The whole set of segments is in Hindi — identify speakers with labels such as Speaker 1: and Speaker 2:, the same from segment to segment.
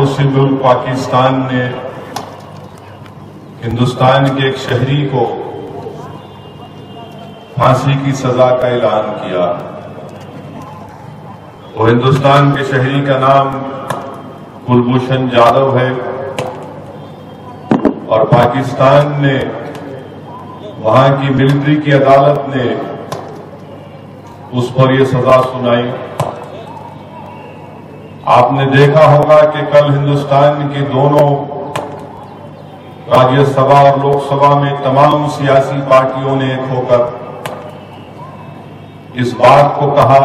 Speaker 1: पड़ोसी मुल्क पाकिस्तान ने हिंदुस्तान के एक शहरी को फांसी की सजा का ऐलान किया। वो हिंदुस्तान के शहरी का नाम कुलभूषण जाधव है और पाकिस्तान ने, वहां की मिलिट्री की अदालत ने उस पर यह सजा सुनाई। आपने देखा होगा कि कल हिंदुस्तान की दोनों राज्यसभा और लोकसभा में तमाम सियासी पार्टियों ने एक होकर इस बात को कहा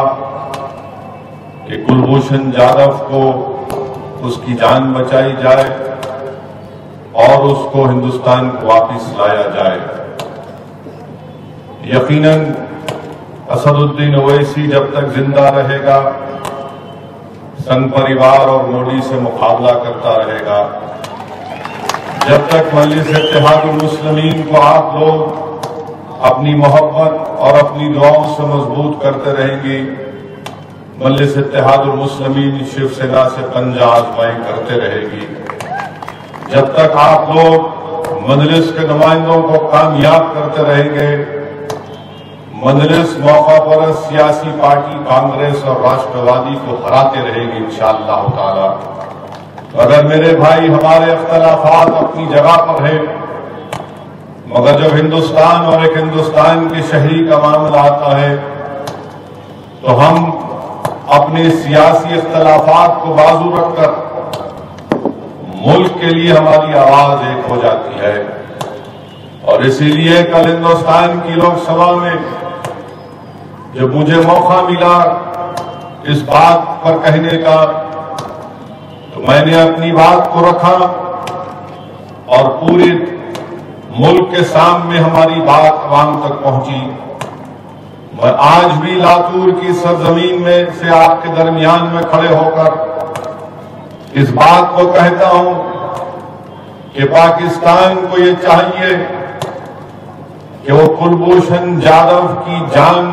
Speaker 1: कि कुलभूषण जाधव को उसकी जान बचाई जाए और उसको हिंदुस्तान को वापस लाया जाए। यकीनन असदुद्दीन ओवैसी जब तक जिंदा रहेगा संघ परिवार और मोदी से मुकाबला करता रहेगा। जब तक मजलिस इत्तेहादुल मुस्लिमीन को आप लोग अपनी मोहब्बत और अपनी दुआओं से मजबूत करते रहेंगे, मजलिस इत्तेहादुल मुस्लिमीन शिवसेना से पंजा आजमाई करते रहेगी। जब तक आप लोग मजलिस के नुमाइंदों को कामयाब करते रहेंगे, मजलिस मौका पर सियासी पार्टी कांग्रेस और राष्ट्रवादी को हराते रहेगी इंशाअल्लाह ताला। अगर मेरे भाई हमारे अख्तलाफात अपनी जगह पर है, मगर जब हिंदुस्तान और एक हिंदुस्तान के शहरी का मामला आता है तो हम अपने सियासी अख्तलाफात को बाजू रखकर मुल्क के लिए हमारी आवाज एक हो जाती है। और इसीलिए कल हिंदुस्तान की लोकसभा में जब मुझे मौका मिला इस बात पर कहने का, तो मैंने अपनी बात को रखा और पूरे मुल्क के सामने हमारी बात अवाम तक पहुंची। मैं आज भी लातूर की सरजमीन में से आपके दरमियान में खड़े होकर इस बात को कहता हूं कि पाकिस्तान को ये चाहिए कि वो कुलभूषण जाधव की जान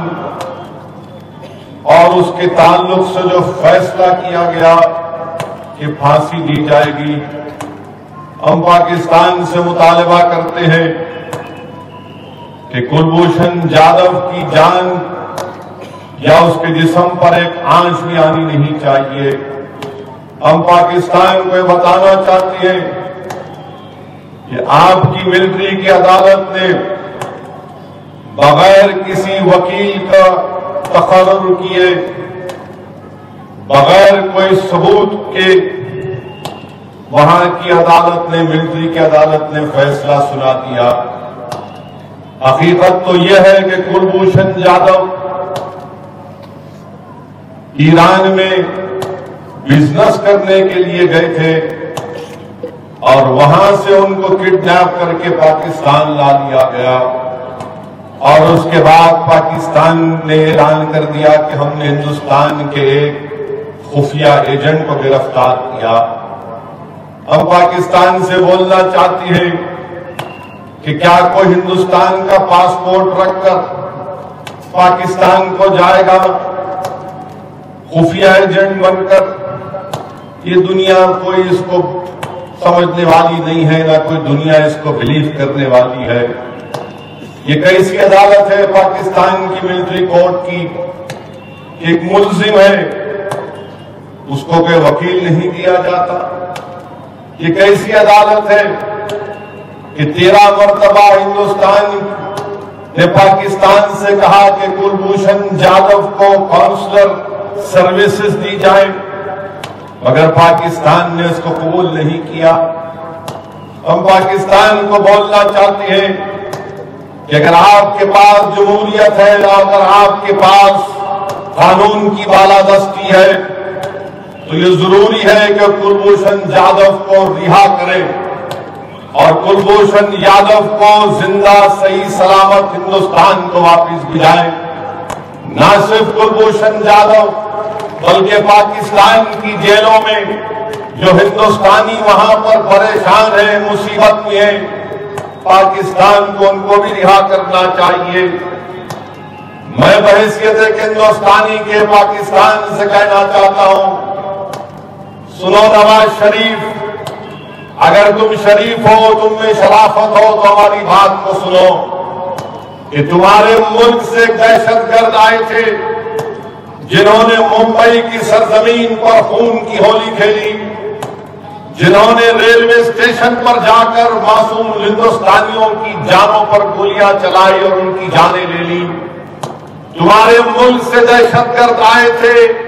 Speaker 1: और उसके ताल्लुक से जो फैसला किया गया कि फांसी दी जाएगी, हम पाकिस्तान से मुतालबा करते हैं कि कुलभूषण जाधव की जान या उसके जिस्म पर एक आंच भी आनी नहीं चाहिए। हम पाकिस्तान को बताना चाहते हैं कि आपकी मिलिट्री की अदालत ने बगैर किसी वकील का तकर्रुर किए, बगैर कोई सबूत के वहां की अदालत ने, मिलिट्री की अदालत ने फैसला सुना दिया। हकीकत तो यह है कि कुलभूषण जाधव ईरान में बिजनेस करने के लिए गए थे और वहां से उनको किडनैप करके पाकिस्तान ला लिया गया और उसके बाद पाकिस्तान ने ऐलान कर दिया कि हमने हिंदुस्तान के एक खुफिया एजेंट को गिरफ्तार किया। हम पाकिस्तान से बोलना चाहती है कि क्या कोई हिंदुस्तान का पासपोर्ट रखकर पाकिस्तान को जाएगा खुफिया एजेंट बनकर? ये दुनिया कोई इसको समझने वाली नहीं है, ना कोई दुनिया इसको बिलीव करने वाली है। ये कैसी अदालत है पाकिस्तान की मिलिट्री कोर्ट की? एक मुल्जिम है, उसको कोई वकील नहीं दिया जाता। ये कैसी अदालत है कि 13 मरतबा हिंदुस्तान ने पाकिस्तान से कहा कि कुलभूषण जाधव को काउंसलर सर्विसेज दी जाए, मगर पाकिस्तान ने इसको कबूल नहीं किया। हम पाकिस्तान को बोलना चाहते हैं कि अगर आपके पास जमहूरियत है, अगर आपके पास कानून की बालादस्ती है, तो ये जरूरी है कि कुलभूषण जाधव को रिहा करें और कुलभूषण यादव को जिंदा सही सलामत हिंदुस्तान को वापस भिजाएं। न सिर्फ कुलभूषण जाधव बल्कि पाकिस्तान की जेलों में जो हिंदुस्तानी वहां पर परेशान है, मुसीबत में है, पाकिस्तान को उनको भी रिहा करना चाहिए। मैं बहैसियत एक हिंदुस्तानी के पाकिस्तान से कहना चाहता हूं, सुनो नवाज शरीफ, अगर तुम शरीफ हो, तुम में शराफत हो, तो हमारी बात को सुनो कि तुम्हारे मुल्क से दहशतगर्द आए थे जिन्होंने मुंबई की सरजमीन पर खून की होली खेली, जिन्होंने रेलवे स्टेशन पर जाकर मासूम हिंदुस्तानियों की जानों पर गोलियां चलाई और उनकी जानें ले ली। तुम्हारे मुल्क से दहशतगर्द आए थे,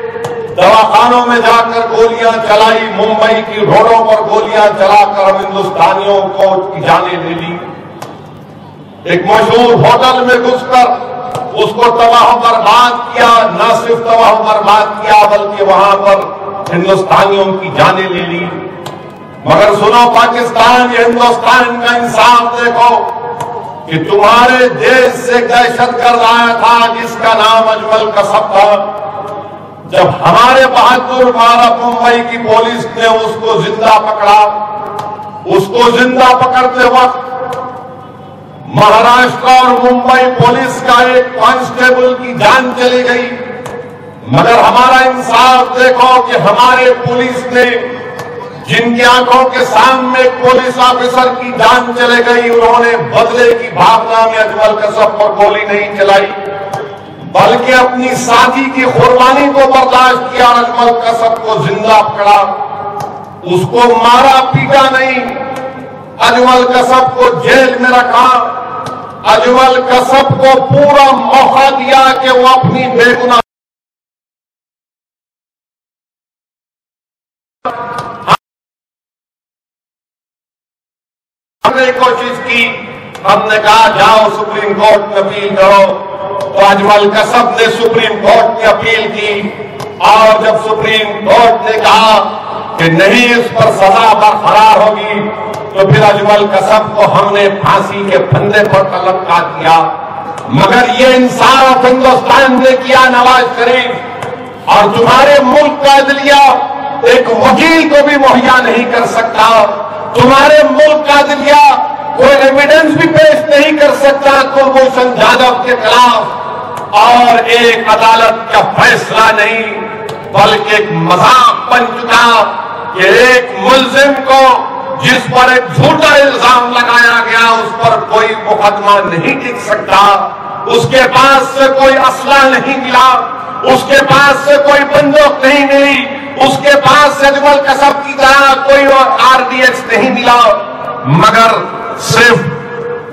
Speaker 1: दवाखानों में जाकर गोलियां चलाई, मुंबई की रोडों पर गोलियां चलाकर हम हिंदुस्तानियों को की जानें ले ली। एक मशहूर होटल में घुसकर उसको तबाह बर्बाद किया, न सिर्फ तबाह बर्बाद किया बल्कि वहां पर हिंदुस्तानियों की जानें ले ली। मगर सुनो पाकिस्तान, ये हिंदुस्तान का इंसाफ देखो कि तुम्हारे देश से दहशतगर्द आया था जिसका नाम अजमल कसब था। जब हमारे बहादुर भारत मुंबई की पुलिस ने उसको जिंदा पकड़ा, उसको जिंदा पकड़ते वक्त महाराष्ट्र और मुंबई पुलिस का एक कांस्टेबल की जान चली गई। मगर हमारा इंसाफ देखो कि हमारे पुलिस ने, जिनकी आंखों के सामने पुलिस ऑफिसर की जान चले गई, उन्होंने बदले की भावना में अजमल कसब पर गोली नहीं चलाई बल्कि अपनी साथी की कुर्बानी को बर्दाश्त किया और अजमल कसब को जिंदा पकड़ा। उसको मारा पीटा नहीं, अजमल कसब को जेल में रखा। अजमल कसब को पूरा मौका दिया कि वो अपनी बेगुनाह हमने कोशिश की, हमने कहा जाओ सुप्रीम कोर्ट में अपील करो, तो अजमल कसब ने सुप्रीम कोर्ट में अपील की और जब सुप्रीम कोर्ट ने कहा कि नहीं इस पर सजा बरकरार होगी, तो फिर अजमल कसब को हमने फांसी के फंदे पर लटका दिया। मगर ये इंसाफ हिंदुस्तान ने किया नवाज शरीफ, और तुम्हारे मुल्क का अदलिया एक वकील को भी मुहैया नहीं कर सकता। तुम्हारे मुल्क का अदलिया कोई एविडेंस भी पेश नहीं कर सकता कुलभूषण जाधव के खिलाफ, और एक अदालत का फैसला नहीं बल्कि एक मजाक बन चुका कि एक मुलजिम को जिस पर एक झूठा इल्जाम लगाया गया उस पर कोई मुकदमा नहीं टिक सकता, उसके पास से कोई असला नहीं मिला, उसके पास से कोई बंदूक नहीं मिली, उसके पास से अजमल कसब की तरह कोई आरडीएक्स नहीं मिला, मगर सिर्फ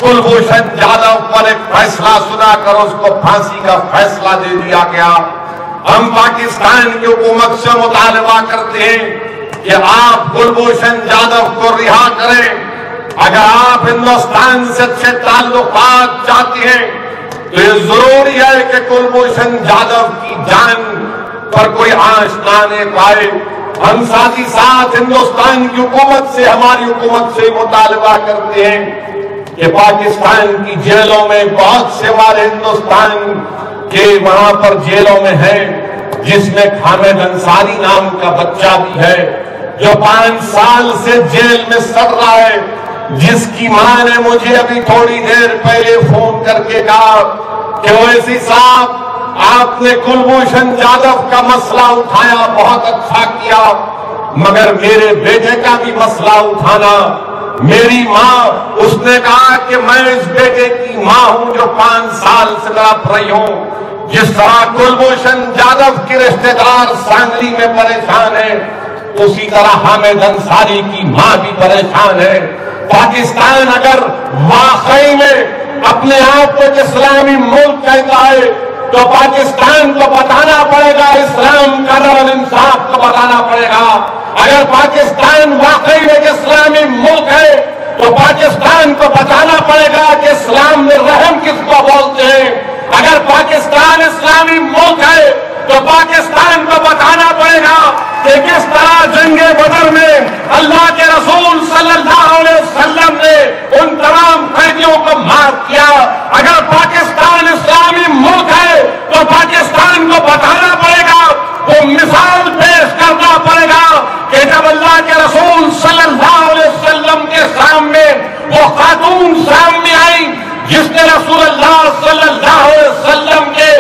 Speaker 1: कुलभूषण जाधव पर एक फैसला सुनाकर उसको फांसी का फैसला दे दिया गया। हम पाकिस्तान की हुकूमत से मुतालबा करते हैं कि आप कुलभूषण जाधव को रिहा करें। अगर आप हिंदुस्तान से अच्छे ताल्लुकात चाहते हैं तो ये जरूरी है कि कुलभूषण जाधव की जान पर कोई आंच ना आने पाए। हम साथ ही साथ हिंदुस्तान की हुकूमत से, हमारी हुकूमत से मुतालबा करते हैं कि पाकिस्तान की जेलों में बहुत से हमारे हिंदुस्तान के वहां पर जेलों में है, जिसमें हामिद अंसारी नाम का बच्चा भी है जो 5 साल से जेल में सड़ रहा है, जिसकी मां ने मुझे अभी थोड़ी देर पहले फोन करके कहा कि ओवैसी साहब आपने कुलभूषण जाधव का मसला उठाया, बहुत अच्छा किया, मगर मेरे बेटे का भी मसला उठाना। मेरी मां, उसने कहा कि मैं इस बेटे की मां हूं जो 5 साल से तड़प रही हूं। जिस तरह कुलभूषण जाधव के रिश्तेदार सांगली में परेशान है, उसी तरह हामिद अंसारी की मां भी परेशान है। पाकिस्तान अगर वाकई में अपने आप को एक इस्लामी मुल्क कहता है तो पाकिस्तान को बताना पड़ेगा इस्लाम का और इंसाफ को बताना पड़ेगा। अगर पाकिस्तान वाकई में एक इस्लामी मुल्क है तो पाकिस्तान को बताना पड़ेगा कि इस्लाम में रहम किसको बोलते हैं। अगर पाकिस्तान इस्लामी मुल्क है तो पाकिस्तान को बताना पड़ेगा कि किस तरह जंगे बदर में अल्लाह के रसूल सल्लल्लाहु अलैहि वसल्लम ने उन तमाम कैदियों को माफ किया। अगर पाकिस्तान इस्लामी मुल्क है तो पाकिस्तान को बताना पड़ेगा, वो मिसाल पेश करना पड़ेगा कि जब अल्लाह के रसूल सल्लल्लाहु अलैहि वसल्लम के सामने वो खातून सामने आई जिसने रसूलुल्लाह सल्लल्लाहु अलैहि वसल्लम के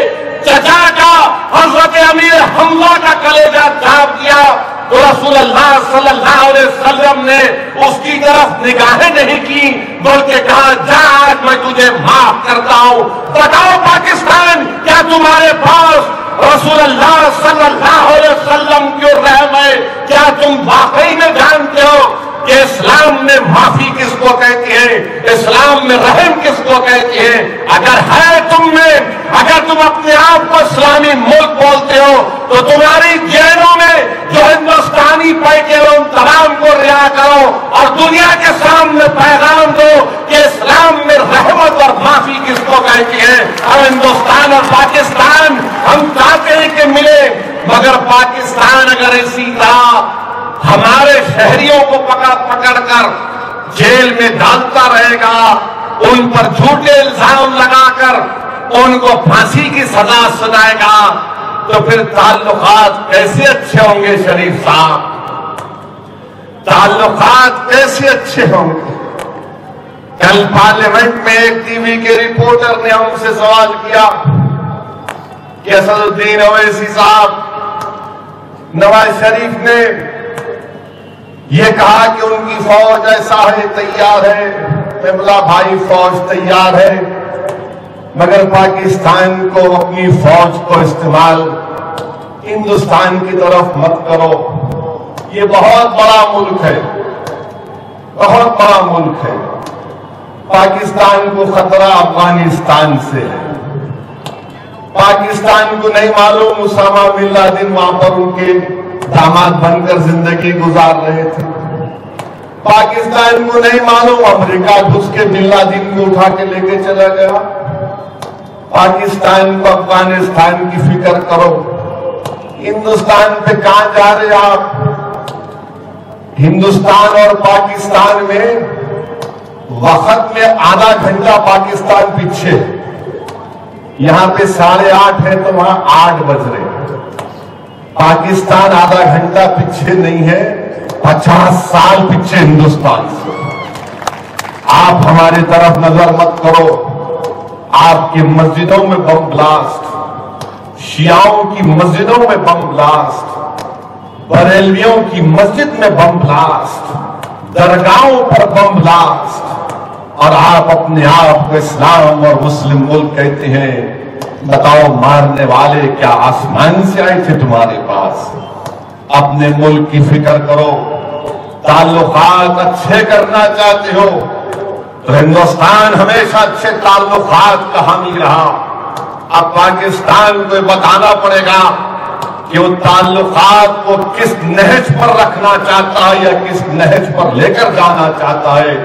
Speaker 1: चचा का, हजरत अमीर हमजा का कलेजा चाप दिया, तो रसूलुल्लाह सल्लल्लाहु अलैहि वसल्लम ने उसकी तरफ निगाहें नहीं की, बल्कि कहा जा आज मैं तुझे माफ करता हूं। बताओ पाकिस्तान, क्या तुम्हारे पास रसूलुल्लाह सल्लल्लाहु अलैहि वसल्लम की रहम है? क्या तुम वाकई में जानते हो कि इस्लाम में माफी किसको कहती है, इस्लाम में रहम किसको कहती है? अगर है तुम में, अगर तुम अपने आप को इस्लामी मुल्क बोलते हो, तो तुम्हारी जेलों में जो हिंदुस्तानी पैके उन तमाम को रिहा करो और दुनिया के सामने पैगाम दो कि इस्लाम में रहमत और माफी किसको कहती है। और हिंदुस्तान और पाकिस्तान हम चाहते हैं कि मिले, मगर पाकिस्तान अगर इसी तरह हमारे शहरियों को पकड़ कर जेल में डालता रहेगा, उन पर झूठे इल्जाम लगाकर उनको फांसी की सजा सुनाएगा, तो फिर ताल्लुकात कैसे अच्छे होंगे शरीफ साहब? ताल्लुकात कैसे अच्छे होंगे? कल पार्लियामेंट में एक टीवी के रिपोर्टर ने हमसे सवाल किया कि असदुद्दीन ओवैसी साहब, नवाज शरीफ ने ये कहा कि उनकी फौज ऐसा है, तैयार है। मैं बोला भाई फौज तैयार है, मगर पाकिस्तान को अपनी फौज को इस्तेमाल हिंदुस्तान की तरफ मत करो। ये बहुत बड़ा मुल्क है, बहुत बड़ा मुल्क है। पाकिस्तान को खतरा अफगानिस्तान से है। पाकिस्तान को नहीं मालूम उसामा बिन लादेन वहां पर उनके दामाद बनकर जिंदगी गुजार रहे थे। पाकिस्तान को नहीं मालूम अमेरिका घुस के बिन लादेन को उठा के लेके चला गया। पाकिस्तान को अफगानिस्तान की फिक्र करो। हिंदुस्तान पे कहां जा रहे आप? हिंदुस्तान और पाकिस्तान में वक्त में आधा घंटा पाकिस्तान पीछे। यहां पे 8:30 है तो वहां 8 बज रहे। पाकिस्तान आधा घंटा पीछे नहीं है, 50 साल पीछे हिंदुस्तान से। आप हमारी तरफ नजर मत करो। आपकी मस्जिदों में बम ब्लास्ट, शियाओं की मस्जिदों में बम ब्लास्ट, बरेलवियों की मस्जिद में बम ब्लास्ट, दरगाहों पर बम ब्लास्ट, और आप अपने आप को इस्लाम और मुस्लिम मुल्क कहते हैं। बताओ मारने वाले क्या आसमान से आए थे तुम्हारे पास? अपने मुल्क की फिक्र करो। ताल्लुकात अच्छे करना चाहते हो तो हिंदुस्तान हमेशा अच्छे ताल्लुकात का हामी रहा। अब पाकिस्तान को बताना पड़ेगा कि वो ताल्लुकात को किस नहज पर रखना चाहता है या किस नहज पर लेकर जाना चाहता है।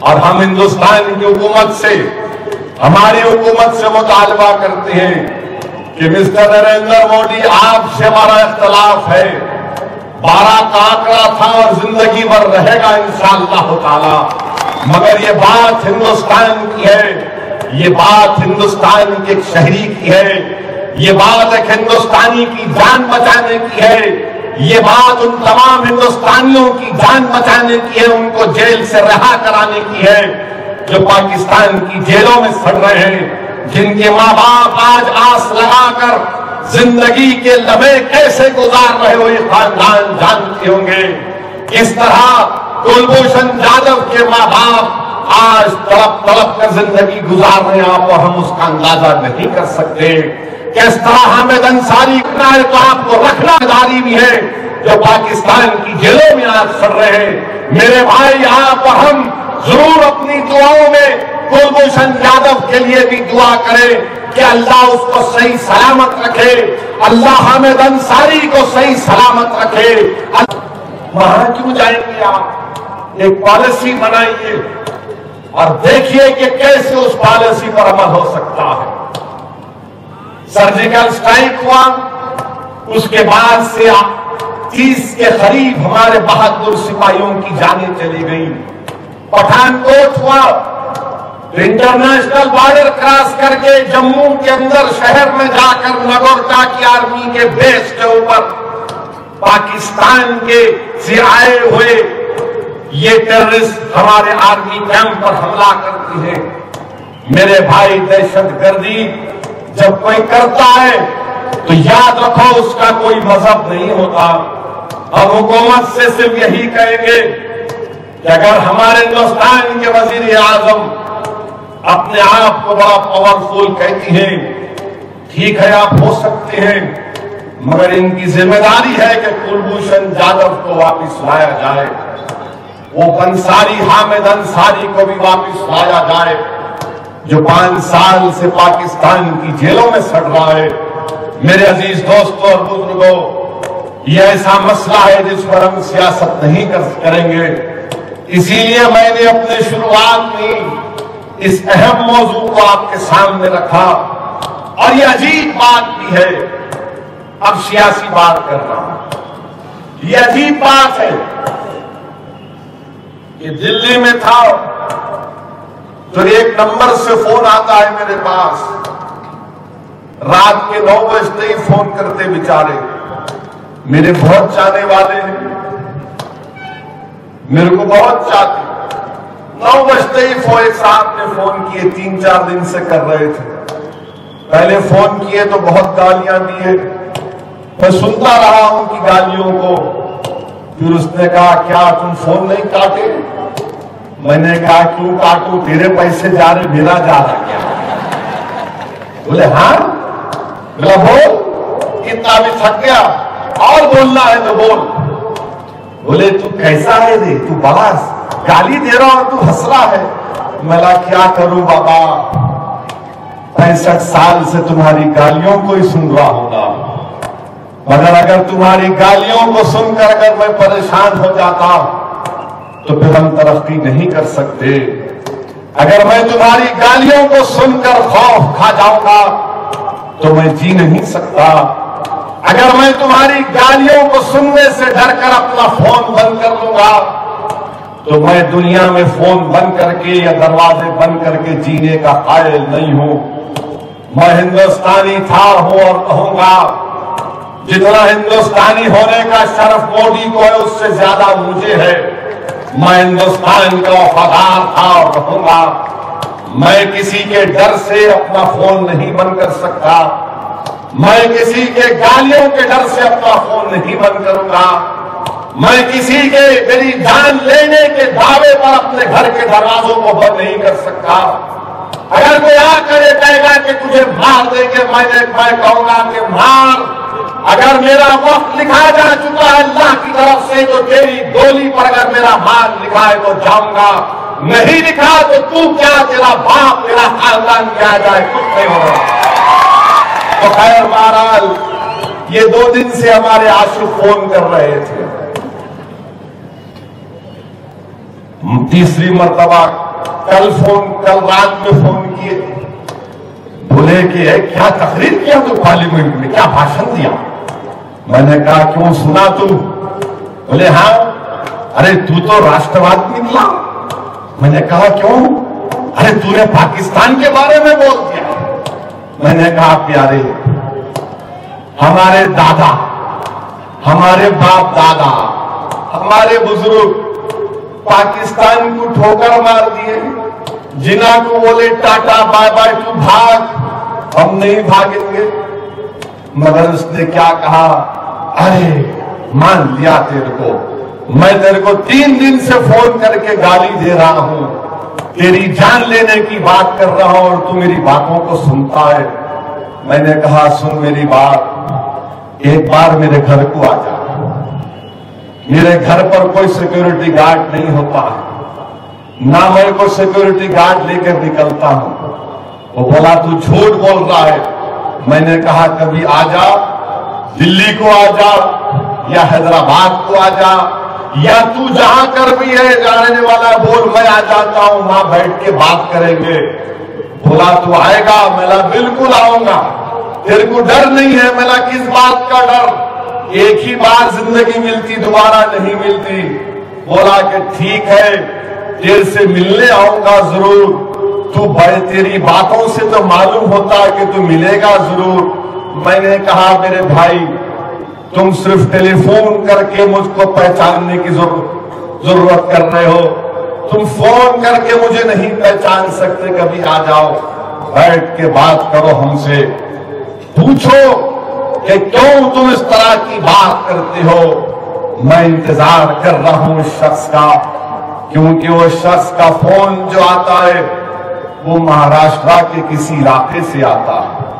Speaker 1: और हम हिंदुस्तान की हुकूमत से, हमारी हुकूमत से मुतालबा करते हैं कि मिस्टर नरेंद्र मोदी, आपसे हमारा इख्तलाफ है। 12 का आंकड़ा था और जिंदगी भर रहेगा इंशाअल्लाह ताला, मगर ये बात हिंदुस्तान की है, ये बात हिंदुस्तान के एक शहरी की है, ये बात एक हिंदुस्तानी की जान बचाने की है, ये बात उन तमाम हिंदुस्तानियों की जान बचाने की है, उनको जेल से रिहा कराने की है जो पाकिस्तान की जेलों में सड़ रहे हैं, जिनके माँ बाप आज आस लगाकर जिंदगी के लम्हे कैसे गुजार रहे हो ये खानदान जानते होंगे। इस तरह कुलभूषण जाधव के माँ बाप आज तड़प तड़प कर जिंदगी गुजार रहे हैं, आप और हम उसका अंदाजा नहीं कर सकते। किस तरह हामिद अंसारी करना है तो आपको रखना दारी भी है जो पाकिस्तान की जेलों में आज सड़ रहे हैं। मेरे भाई, आप और हम जरूर अपनी दुआओं में कुलभूषण यादव के लिए भी दुआ करें कि अल्लाह उसको सही सलामत रखे, अल्लाह हामिद अंसारी को सही सलामत रखे। वहां क्यों जाएंगे आप? एक पॉलिसी बनाइए और देखिए कि कैसे उस पॉलिसी पर अमल हो सकता है। सर्जिकल स्ट्राइक हुआ, उसके बाद से 30 के करीब हमारे बहादुर सिपाहियों की जानें चली गई। पठानकोट हुआ, इंटरनेशनल बॉर्डर क्रॉस करके जम्मू के अंदर शहर में जाकर नगोरटा की आर्मी के बेस के ऊपर पाकिस्तान के से आए हुए ये टेररिस्ट हमारे आर्मी कैंप पर हमला करती है। मेरे भाई, दहशतगर्दी जब कोई करता है तो याद रखो उसका कोई मजहब नहीं होता, हम हुकूमत से सिर्फ यही कहेंगे कि अगर हमारे हिंदुस्तान के वजीर आजम अपने आप को बड़ा पावरफुल कहती हैं, ठीक है आप हो सकते हैं, मगर इनकी जिम्मेदारी है कि कुलभूषण जाधव को वापस लाया जाए, वो अंसारी हामिद अंसारी को भी वापस लाया जाए जो 5 साल से पाकिस्तान की जेलों में सड़ रहा है। मेरे अजीज दोस्तों और बुजुर्गों, यह ऐसा मसला है जिस पर हम सियासत नहीं करेंगे। इसीलिए मैंने अपने शुरुआत में इस अहम मौजू को आपके सामने रखा। और यह अजीब बात भी है, अब सियासी बात कर रहा हूं, यह अजीब बात है कि दिल्ली में था तो एक नंबर से फोन आता है मेरे पास, रात के 9 बजते ही फोन करते बेचारे, मेरे बहुत चाहने वाले हैं, मेरे को बहुत चाहते। 9 बजते ही एक साहब ने फोन किए, 3-4 दिन से कर रहे थे। पहले फोन किए तो बहुत गालियां दिए, मैं सुनता रहा उनकी गालियों को। फिर उसने कहा क्या तुम फोन नहीं काटे? मैंने कहा क्यों काटूं, तेरे पैसे जा रहे मेरा जा रहा क्या? बोले हाँ। बोला बोल, इतना भी थक गया और बोलना है तो बोल। बोले तू कैसा है रे, तू बड़ा गाली दे रहा और तू हंस रहा है। मैं क्या करूं बाबा, 65 साल से तुम्हारी गालियों को ही सुन रहा होगा, मगर अगर तुम्हारी गालियों को सुनकर अगर मैं परेशान हो जाता तो फिर हम तरक्की नहीं कर सकते। अगर मैं तुम्हारी गालियों को सुनकर खौफ खा जाऊंगा तो मैं जी नहीं सकता। अगर मैं तुम्हारी गालियों को सुनने से डरकर अपना फोन बंद कर लूंगा तो मैं दुनिया में फोन बंद करके या दरवाजे बंद करके जीने का कायल नहीं हूं। मैं हिंदुस्तानी था हूं और कहूंगा, जितना हिंदुस्तानी होने का शर्फ मोदी को है उससे ज्यादा मुझे है। मैं हिंदुस्तान का वफादार था और रहूंगा। मैं किसी के डर से अपना फोन नहीं बंद कर सकता, मैं किसी के गालियों के डर से अपना फोन नहीं बंद करूंगा, मैं किसी के मेरी जान लेने के दावे पर अपने घर के दरवाजों को बंद नहीं कर सकता। अगर कोई आकर कहेगा कि तुझे मार देंगे, मैं कहूंगा कि मार। अगर मेरा वक्त लिखा जा चुका है अल्लाह की तरफ से तो तेरी गोली पर अगर मेरा मार लिखा है तो जाऊंगा, नहीं लिखा तो तू क्या, तेरा बाप तेरा खानदान क्या जाए, कुछ नहीं होगा। तो खैर बहरहाल ये 2 दिन से हमारे आशु फोन कर रहे थे। तीसरी मर्तबा कल रात में फोन किए, बोले कि क्या तकरीर किया तू पार्लियामेंट में, क्या भाषण दिया? मैंने कहा क्यों, सुना तू? बोले हाँ। अरे तू तो राष्ट्रवाद निकला। मैंने कहा क्यों? अरे तूने पाकिस्तान के बारे में बोल दिया। मैंने कहा प्यारे, हमारे दादा, हमारे बाप दादा, हमारे बुजुर्ग पाकिस्तान को ठोकर मार दिए, जिना को बोले टाटा बाय बाय तू भाग, हम नहीं भागेंगे। मगर उसने क्या कहा, अरे मान लिया तेरे को, मैं तेरे को 3 दिन से फोन करके गाली दे रहा हूं, तेरी जान लेने की बात कर रहा हूं और तू मेरी बातों को सुनता है। मैंने कहा सुन मेरी बात, एक बार मेरे घर को आ जा। मेरे घर पर कोई सिक्योरिटी गार्ड नहीं होता है, ना मैं कोई सिक्योरिटी गार्ड लेकर निकलता हूं। वो बोला तू झूठ बोल रहा है। मैंने कहा कभी आ जा, दिल्ली को आ जा या हैदराबाद को आ जा, या तू जहां कर भी है जाने वाला बोल, मैं आ जाता हूं, वहां बैठ के बात करेंगे। बोला तू आएगा? मैंने बिल्कुल आऊंगा। तेरे को डर नहीं है? मैंने किस बात का डर, एक ही बार जिंदगी मिलती, दोबारा नहीं मिलती। बोला कि ठीक है, तेरे से मिलने आऊंगा जरूर। तू भाई तेरी बातों से तो मालूम होता है कि तू मिलेगा जरूर। मैंने कहा मेरे भाई, तुम सिर्फ टेलीफोन करके मुझको पहचानने की जरूरत कर रहे हो, तुम फोन करके मुझे नहीं पहचान सकते। कभी आ जाओ, बैठ के बात करो हमसे, पूछो कि क्यों तुम इस तरह की बात करते हो। मैं इंतजार कर रहा हूं उस शख्स का, क्योंकि वो शख्स का फोन जो आता है वो महाराष्ट्र के किसी इलाके से आता है।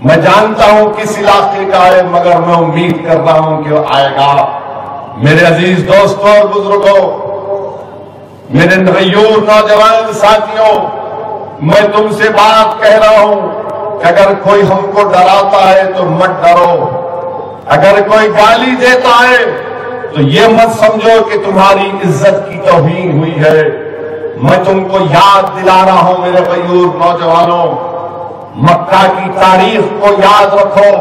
Speaker 1: मैं जानता हूं किस इलाके का है, मगर मैं उम्मीद कर रहा हूं कि वो आएगा। मेरे अजीज दोस्तों और बुजुर्गों, मेरे गयूर नौजवान साथियों, मैं तुमसे बात कह रहा हूं कि अगर कोई हमको डराता है तो मत डरो। अगर कोई गाली देता है तो ये मत समझो कि तुम्हारी इज्जत की तौहीन हुई है। मैं तुमको याद दिला रहा हूं मेरे गयूर नौजवानों, मक्का की तारीख को याद रखो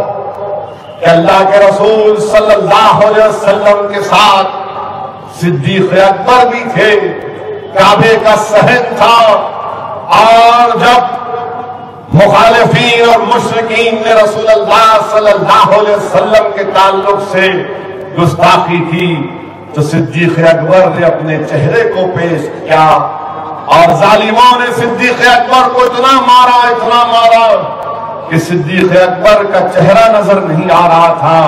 Speaker 1: कि अल्लाह के रसूल सल्लल्लाहु अलैहि वसल्लम के साथ सिद्दीक अकबर भी थे, काबे का सहन था। और जब मुखालिफीन और मुशरिकीन ने रसूलुल्लाह सल्लल्लाहु अलैहि वसल्लम के ताल्लुक से गुस्ताखी की तो सिद्दीक अकबर ने अपने चेहरे को पेश किया और जालिमों ने सिद्दीक अकबर को इतना मारा कि सिद्दीक अकबर का चेहरा नजर नहीं आ रहा था,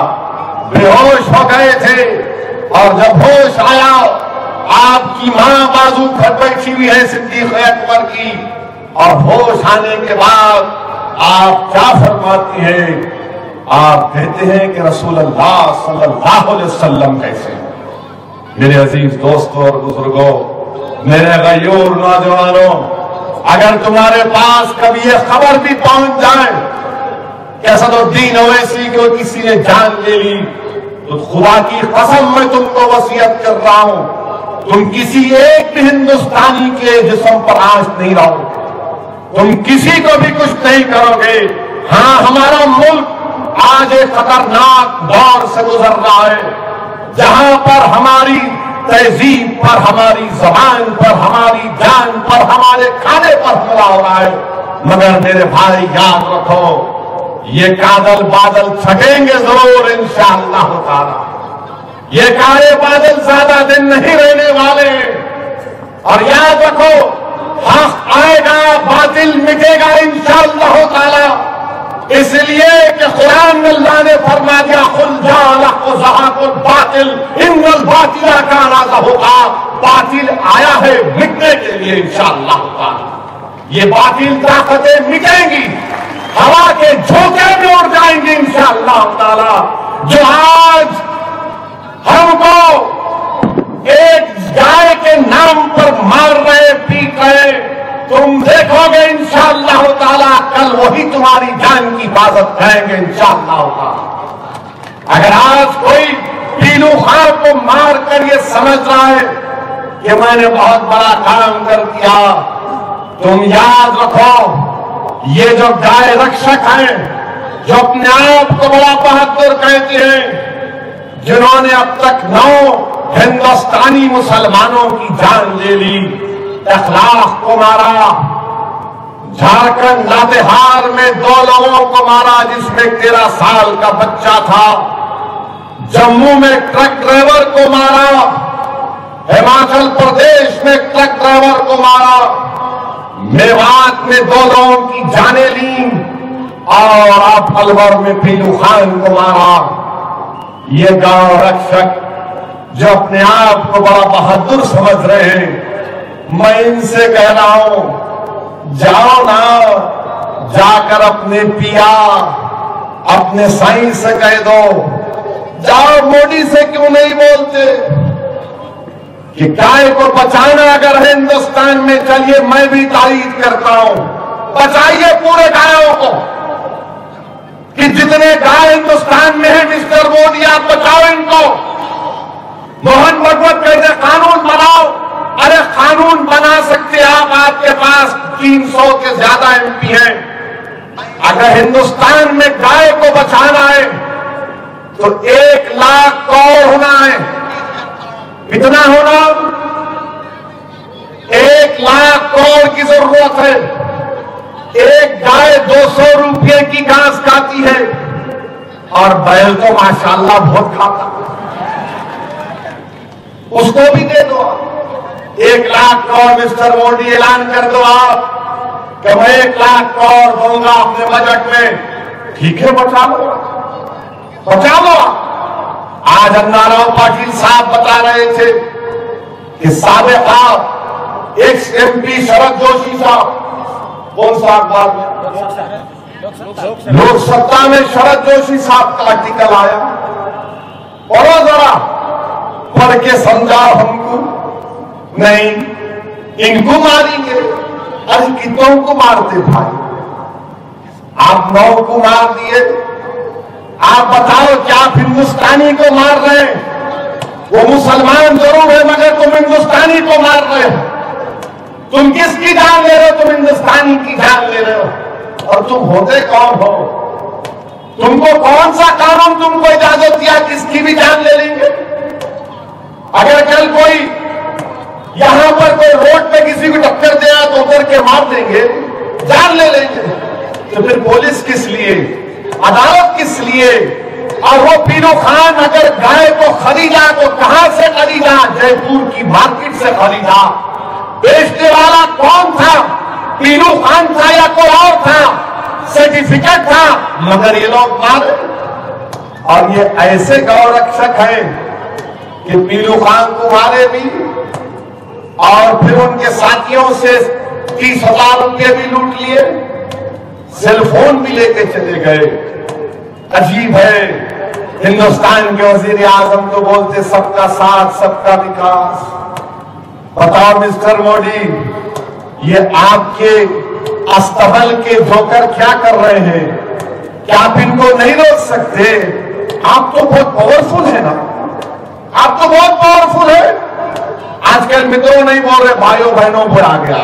Speaker 1: बेहोश हो गए थे। और जब होश आया, आपकी मां बाजू पर बैठी हुई है सिद्दीक अकबर की, और होश आने के बाद आप क्या फरमाती हैं? आप कहते हैं कि रसूलुल्लाह सल्लल्लाहु अलैहि वसल्लम कैसे। मेरे अजीज दोस्तों और बुजुर्गों, मेरे गयूर नौजवानों, अगर तुम्हारे पास कभी ये खबर भी पहुंच जाए कि असदुद्दीन ओवैसी को किसी ने जान ले ली, तो खुदा की कसम मैं तुमको वसीयत कर रहा हूं, तुम किसी एक भी हिंदुस्तानी के जिस्म पर आंच नहीं लाओगे, तुम किसी को भी कुछ नहीं करोगे। हाँ, हमारा मुल्क आज एक खतरनाक दौर से गुजर रहा है, जहां पर हमारी तहजीब पर, हमारी जबान पर, हमारी जान पर, हमारे खाने पर हमला हो रहा है। मगर मेरे भाई याद रखो, ये कादल बादल छटेंगे जरूर इंशाअल्लाह ताला। ये काले बादल ज्यादा दिन नहीं रहने वाले। और याद रखो, हक आएगा, बातिल मिटेगा इंशाअल्लाह ताला। इसलिए कि कुरान में अल्लाह ने फरमा दिया, खुल जाकुल बातिल इन्नल बातिला काना ज़हूक़ा। बातिल आया है मिटने के लिए इंशाअल्लाह ताला। ये बातिल ताकतें मिटेंगी, हवा के झोंके में उड़ जाएंगे इंशाअल्लाह ताला। जो आज हमको एक गाय के नाम पर मार रहे, पीट रहे, तुम देखोगे इंशाअल्लाह ताला कल वही तुम्हारी जान की हिफाजत करेंगे इंशाअल्लाह ताला। अगर आज कोई पीलू खां को मार कर ये समझ रहा है कि मैंने बहुत बड़ा काम कर दिया, तुम याद रखो, ये जो गाय रक्षक हैं, जो अपने आप को बड़ा बहादुर कहते हैं, जिन्होंने अब तक 9 हिंदुस्तानी मुसलमानों की जान ले ली, 10 लाख को मारा, झारखंड लातेहार में 2 लोगों को मारा जिसमें 13 साल का बच्चा था, जम्मू में ट्रक ड्राइवर को मारा, हिमाचल प्रदेश में ट्रक ड्राइवर को मारा, मेवात में 2 लोगों की जानें ली, और अब अलवर में पीलू खान को मारा। ये गांव रक्षक जो अपने आप को बड़ा बहादुर समझ रहे हैं, मैं इनसे कह रहा हूं, जाओ ना, जाकर अपने पिया, अपने साईं से कह दो, जाओ मोदी से क्यों नहीं बोलते कि गाय को बचाना अगर हिंदुस्तान में, चलिए मैं भी तारीफ करता हूं, बचाइए पूरे गायों को, कि जितने गाय हिंदुस्तान में है मिस्टर मोदी आप बचाओ इनको। मोहन भगवत कहते कानून बनाओ, अरे कानून बना सकते आप, आपके पास 300 के ज्यादा एमपी हैं। अगर हिंदुस्तान में गाय को बचाना है तो 1 लाख करोड़ होना है। कितना होना? 1 लाख करोड़ की जरूरत है। एक गाय 200 रुपये की घास खाती है और बैल तो माशाल्लाह बहुत खाता है, उसको भी दे दो। 1 लाख करोड़ मिस्टर मोदी ऐलान कर दो आप कि मैं 1 लाख करोड़ दूंगा अपने बजट में, ठीक है, बचा लो, बचा लो। आज अन्नाराव पाटिल साहब बता रहे थे कि साबिक़ एक्स एमपी शरद जोशी साहब, कौन सा अखबार में, लोक सत्ता में शरद जोशी साहब का आर्टिकल आया, पढ़ो जरा, पढ़ के समझाओ हमको। नहीं, इनको मारेंगे। अरे कितनों को मारते भाई? आप 9 को मार दिए। आप बताओ क्या आप हिंदुस्तानी को मार रहे हैं? वो मुसलमान जरूर है मगर तुम हिंदुस्तानी को मार रहे हो। तुम किसकी जान ले रहे हो? तुम हिंदुस्तानी की जान ले रहे हो। और तुम होते कौन हो? तुमको कौन सा कानून तुमको इजाजत दिया किसकी भी जान ले लेंगे? अगर कल कोई यहां पर कोई रोड पे किसी को टक्कर दिया तो उतर के मार देंगे, जान ले लेंगे। तो फिर पुलिस किस लिए, अदालत किस लिए? और वो पीरू खान अगर गाय को खरीदा तो कहां से खरीदा? जयपुर की मार्केट से खरीदा। बेचने वाला कौन था? पीरू खान था या कोई और था? सर्टिफिकेट था, मगर ये लोग मारे। और ये ऐसे गौरक्षक हैं कि पीरू खान को मारे भी और फिर उनके साथियों से 30,000 रुपये भी लूट लिए, सेलफोन भी लेके चले गए। अजीब है। हिंदुस्तान के वजीर आजम तो बोलते सबका साथ सबका विकास। बताओ मिस्टर मोदी, ये आपके अस्तबल के जोकर क्या कर रहे हैं? क्या आप इनको नहीं रोक सकते? आप तो बहुत पावरफुल है ना, आप तो बहुत पावरफुल है। आजकल मित्रों नहीं बोल रहे, भाइयों बहनों पर आ गया।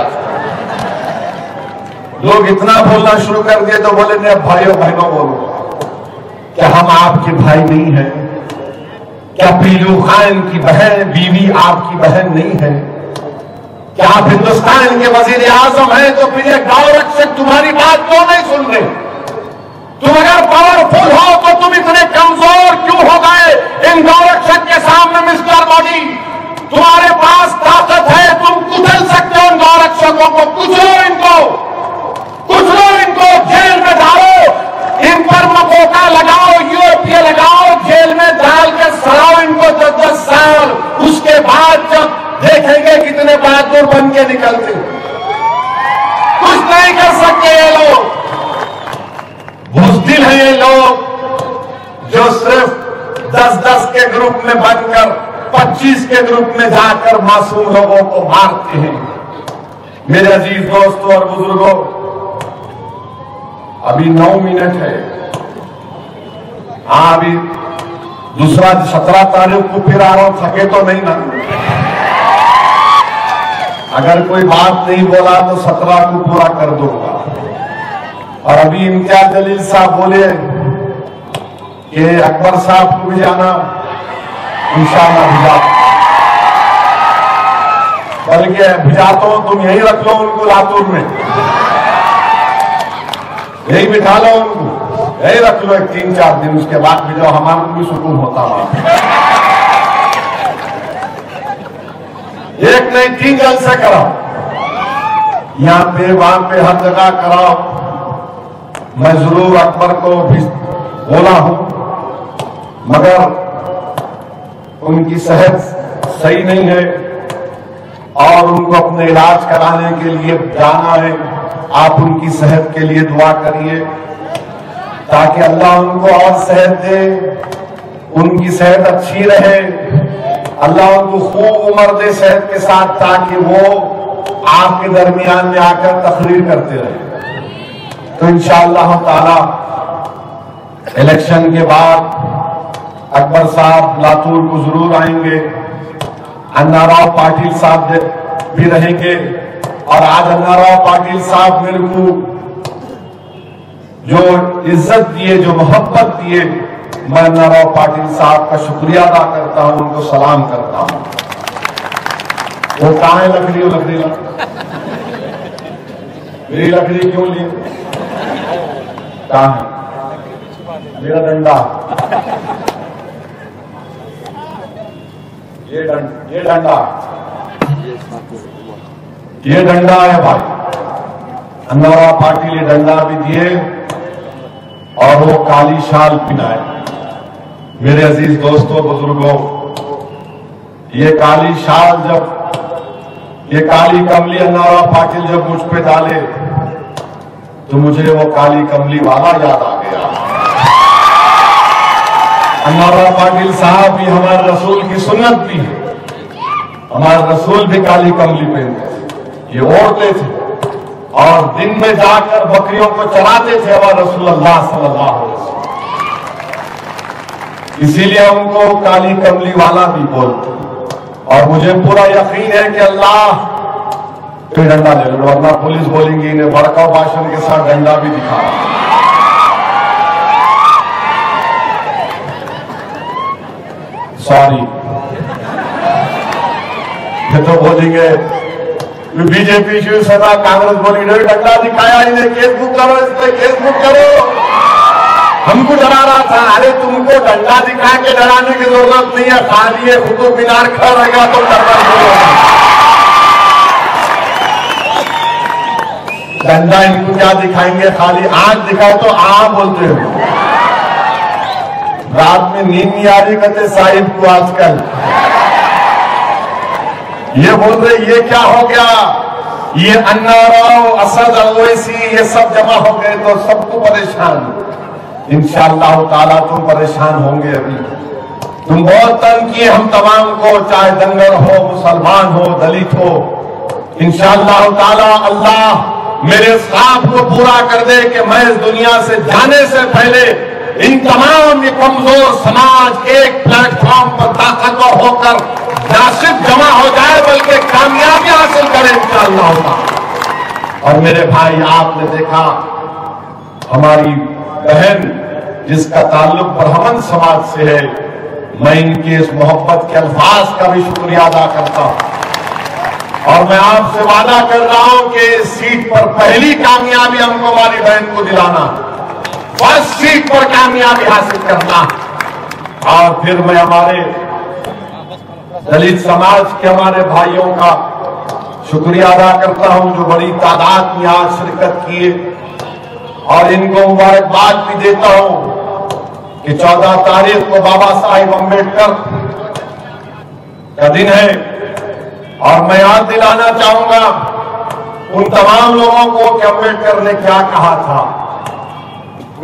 Speaker 1: लोग इतना बोलना शुरू कर दिए तो बोले नहीं अब भाइयों बहनों बोलो। क्या हम आपके भाई नहीं हैं? क्या पीलू खान की बहन बीवी आपकी बहन नहीं है? क्या आप हिंदुस्तान के वजीर आजम हैं? तो फिर ये गौरक्षक तुम्हारी बात क्यों नहीं सुन रहे? तुम अगर पावरफुल हो तो तुम इतने कमजोर क्यों हो गए इन गौरक्षक के सामने? मिस्टर मोदी, तुम्हारे पास ताकत है, तुम कुचल सकते हो इन गौरक्षकों को। कुचलो इनको, कुचलो इनको, जेल में डालो, इन पर मकोका लगाओ, यूएपीए लगाओ, जेल में डाल के सड़ाओ इनको 10-10 साल। उसके बाद जब देखेंगे कितने बहादुर बन के निकलते। कुछ नहीं कर सकते ये लोग। बुज़दिल है ये लोग जो सिर्फ 10-10 के ग्रुप में बनकर 25 के ग्रुप में जाकर मासूम लोगों को मारते हैं। मेरे अजीज दोस्तों और बुजुर्गों, अभी 9 मिनट है। हाँ, अभी दूसरा 17 तारीख को फिर आ रहा हूं, थके तो नहीं ना? अगर कोई बात नहीं बोला तो 17 को पूरा कर दूंगा। और अभी इम्तियाज जलील साहब बोले कि अकबर साहब को भी जाना, इंशाअल्लाह भिजा, बल्कि भिजाता हूं, तुम यही रख लो उनको लातूर में, यही बिठा लो उनको, यही रख लो 3-4 दिन, उसके बाद भिजाओ, हमारे को भी सुकून होता है। एक नहीं 3 जलसे कराओ, यहां पे वहां पे हर जगह कराओ। मैं जरूर अकबर को भी बोला हूं, मगर उनकी सेहत सही नहीं है और उनको अपने इलाज कराने के लिए जाना है। आप उनकी सेहत के लिए दुआ करिए ताकि अल्लाह उनको और सेहत दे, उनकी सेहत अच्छी रहे, अल्लाह उनको खूब उम्र दे सेहत के साथ, ताकि वो आपके दरमियान में आकर तकरीर करते रहे। तो इंशाअल्लाह ताला इलेक्शन के बाद अकबर साहब लातूर को जरूर आएंगे, अन्नाराव पाटिल साहब भी रहेंगे। और आज अन्नाराव पाटिल साहब मेरे को जो इज्जत दिए, जो मोहब्बत दिए, मैं अन्नाराव पाटिल साहब का शुक्रिया अदा करता हूं, उनको सलाम करता हूं। वो कहां है लकड़ी? वो लकड़ी ला, मेरी लकड़ी क्यों ली? कहां है मेरा डंडा? ये डंडा, ये डंडा है भाई। अन्नाराव पाटिल ये डंडा भी दिए और वो काली शाल पहनाए। मेरे अजीज दोस्तों, बुजुर्गों, ये काली शाल जब, ये काली कमली अन्नाराव पाटिल जब मुझ पे डाले तो मुझे वो काली कमली वाला याद आ गया। अन्नाराव पाटिल साहब भी हमारे रसूल की सुन्नत भी है। हमारे रसूल भी काली कमली पहनते थे, ये ओढ़ते थे और दिन में जाकर बकरियों को चराते थे हमारे रसूल अल्लाह सल्लल्लाहु अलैहि वसल्लम। इसीलिए उनको काली कमली वाला भी बोलते। और मुझे पूरा यकीन है कि अल्लाह, तो डंडा ले लो वरना पुलिस बोलेंगी इन्हें भड़काऊ भाषण के साथ डंडा भी दिखा। सॉरी, ये तो बोलेंगे बीजेपी शिवसेना कांग्रेस बोली डंडा दिखाया, इन्हें केस बुक करो, इस पे केस बुक करो। हमको डरा रहा था। अरे तुमको डंडा दिखा के डराने की जरूरत नहीं है, खाली है कुतुब मीनार खड़ा रहेगा तो डरना शुरू होगा। डंडा इनको क्या दिखाएंगे, खाली आंख दिखाए तो बोलते हो। रात में नींद नहीं आ रही कहते साहिब को आजकल। ये बोल रहे ये क्या हो गया, ये अन्नाराव, असद ओवैसी ये सब जमा हो गए तो सबको परेशान। इंशाअल्लाह ताला तुम परेशान होंगे। अभी तुम बहुत तंग किए हम तमाम को, चाहे दंगल हो, मुसलमान हो, दलित हो। इंशाअल्लाह ताला अल्लाह मेरे ख्वाब को पूरा कर दे कि मैं इस दुनिया से जाने से पहले इन तमाम ये कमजोर समाज एक प्लेटफॉर्म पर ताकतवर होकर न सिर्फ जमा हो जाए बल्कि कामयाबी हासिल करें इंशाअल्लाह ताला। और मेरे भाई, आपने देखा हमारी बहन जिसका ताल्लुक ब्राह्मण समाज से है, मैं इनकी इस मोहब्बत के अल्फाज का भी शुक्रिया अदा करता हूं। और मैं आपसे वादा कर रहा हूं कि इस सीट पर पहली कामयाबी हमको हमारी बहन को दिलाना, फर्स्ट सीट पर कामयाबी हासिल करना। और फिर मैं हमारे दलित समाज के हमारे भाइयों का शुक्रिया अदा करता हूं जो बड़ी तादाद में आज शिरकत किए। और इनको मुबारकबाद भी देता हूं कि 14 तारीख को बाबा साहिब अम्बेडकर का दिन है। और मैं याद दिलाना चाहूंगा उन तमाम लोगों को कि अम्बेडकर ने क्या कहा था।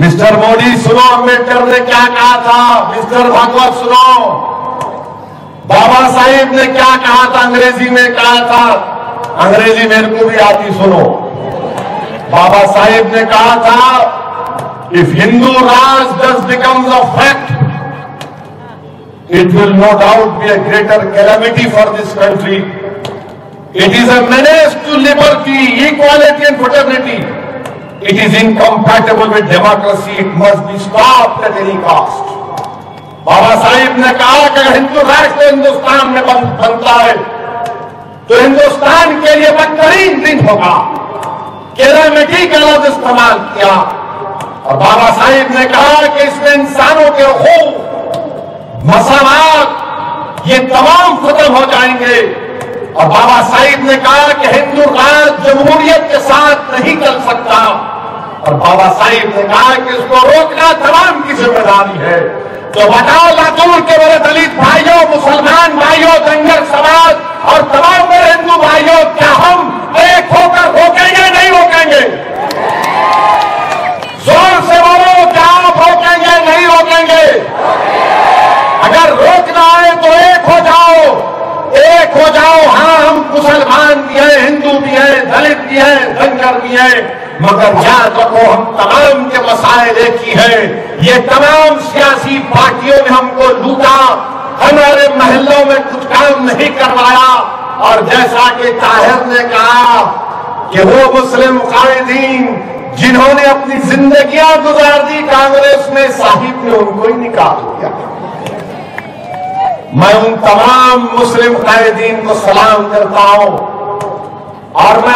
Speaker 1: मिस्टर मोदी सुनो, अम्बेडकर ने क्या कहा था। मिस्टर भागवत सुनो, बाबा साहिब ने क्या कहा था, अंग्रेजी में कहा था। अंग्रेजी मेरे को भी आती, सुनो। बाबा साहिब ने कहा था, if Hindu Raj does becomes a fact, it will no doubt be a greater calamity for this country. It is a menace to liberty, equality and fraternity. It is incompatible with democracy, it must be stopped at any cost. Baba Sahib ने कहा कि अगर हिंदू राष्ट्र हिंदुस्तान में बनता है तो हिंदुस्तान के लिए बदतरीन दिन होगा। कैलेमिटी का लफ्ज इस्तेमाल किया। और बाबा साहिब ने कहा कि इसमें इंसानों के हकूक, मसावत ये तमाम खत्म हो जाएंगे। और बाबा साहिब ने कहा कि हिंदू राज जमहूरियत के साथ नहीं चल सकता। और बाबा साहिब ने कहा कि इसको रोकना तमाम की जिम्मेदारी है। तो बताओ लातूर के मेरे दलित भाइयों, मुसलमान भाइयों, दंगल समाज और तमाम मेरे हिंदू भाइयों, क्या हम एक होकर रोकेंगे नहीं रोकेंगे? जोर से बोलो, क्या आप रोकेंगे नहीं रोकेंगे? अगर रोकना है तो एक हो जाओ, एक हो जाओ। हाँ, हम मुसलमान भी हैं, हिंदू भी हैं, दलित भी हैं, दंगल भी हैं, मगर याद रखो हम तमाम के मसाइल एक ही है। ये तमाम सियासी पार्टियों ने हमको लूटा, हमारे महलों में कुछ काम नहीं करवाया। और जैसा कि ताहिर ने कहा कि वो मुस्लिम कायदीन जिन्होंने अपनी जिंदगियां गुजार दी कांग्रेस में, साहिब ने उनको ही निकाल दिया। मैं उन तमाम मुस्लिम कायदीन को सलाम करता हूं। और मैं